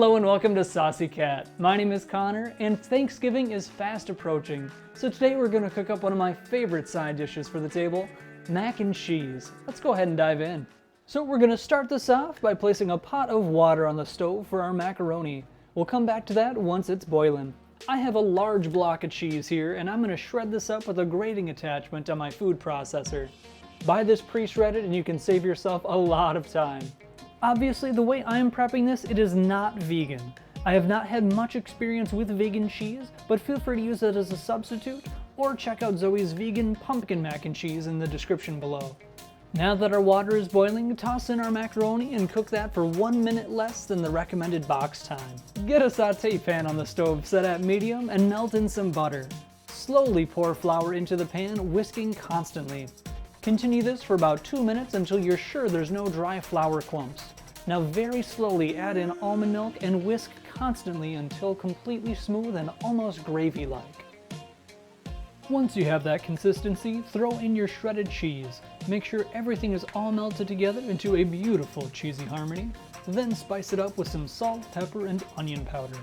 Hello and welcome to Saucy Cat. My name is Connor and Thanksgiving is fast approaching. So today we're going to cook up one of my favorite side dishes for the table, mac and cheese. Let's go ahead and dive in. So we're going to start this off by placing a pot of water on the stove for our macaroni. We'll come back to that once it's boiling. I have a large block of cheese here and I'm going to shred this up with a grating attachment on my food processor. Buy this pre-shredded and you can save yourself a lot of time. Obviously, the way I'm prepping this, it is not vegan. I have not had much experience with vegan cheese, but feel free to use it as a substitute, or check out Zoe's vegan pumpkin mac and cheese in the description below. Now that our water is boiling, toss in our macaroni and cook that for 1 minute less than the recommended box time. Get a saute pan on the stove set at medium and melt in some butter. Slowly pour flour into the pan, whisking constantly. Continue this for about 2 minutes until you're sure there's no dry flour clumps. Now very slowly add in almond milk and whisk constantly until completely smooth and almost gravy-like. Once you have that consistency, throw in your shredded cheese. Make sure everything is all melted together into a beautiful cheesy harmony. Then spice it up with some salt, pepper, and onion powder.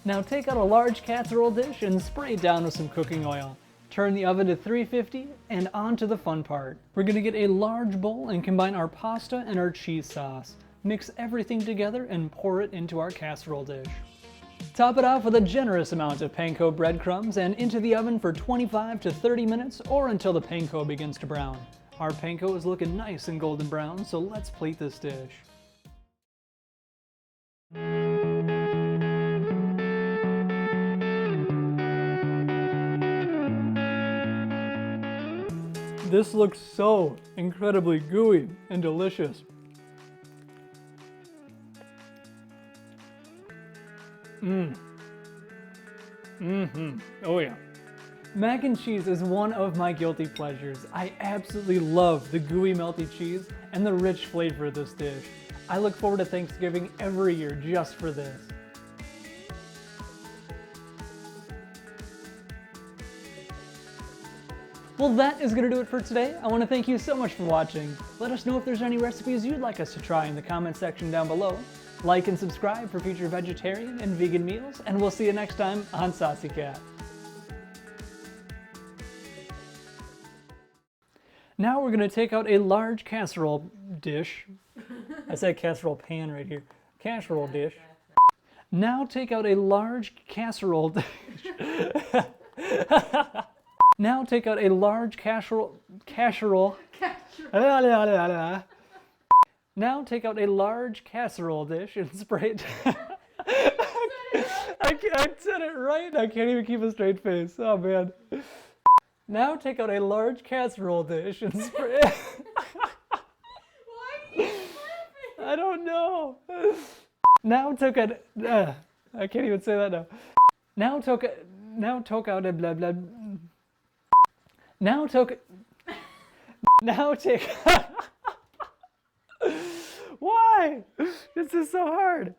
Now take out a large casserole dish and spray it down with some cooking oil. Turn the oven to 350 and on to the fun part. We're going to get a large bowl and combine our pasta and our cheese sauce. Mix everything together and pour it into our casserole dish. Top it off with a generous amount of Panko breadcrumbs and into the oven for 25 to 30 minutes or until the panko begins to brown. Our panko is looking nice and golden brown, so let's plate this dish. This looks so incredibly gooey and delicious. Oh yeah. Mac and cheese is one of my guilty pleasures. I absolutely love the gooey melty cheese and the rich flavor of this dish. I look forward to Thanksgiving every year just for this. Well, that is going to do it for today. I want to thank you so much for watching. Let us know if there's any recipes you'd like us to try in the comment section down below. Like and subscribe for future vegetarian and vegan meals, and we'll see you next time on Saucy Cat. Now we're going to take out a large casserole dish. I said casserole pan right here. Casserole dish. Now take out a large casserole dish. Now take out a large casserole. Now take out a large casserole dish and spray it. I said it right. I can't even keep a straight face. Oh man. Now take out a large casserole dish and spray. Why are you laughing? I don't know. Now took a. I can't even say that now. Now took out a blah blah. Now take. Why? This is so hard.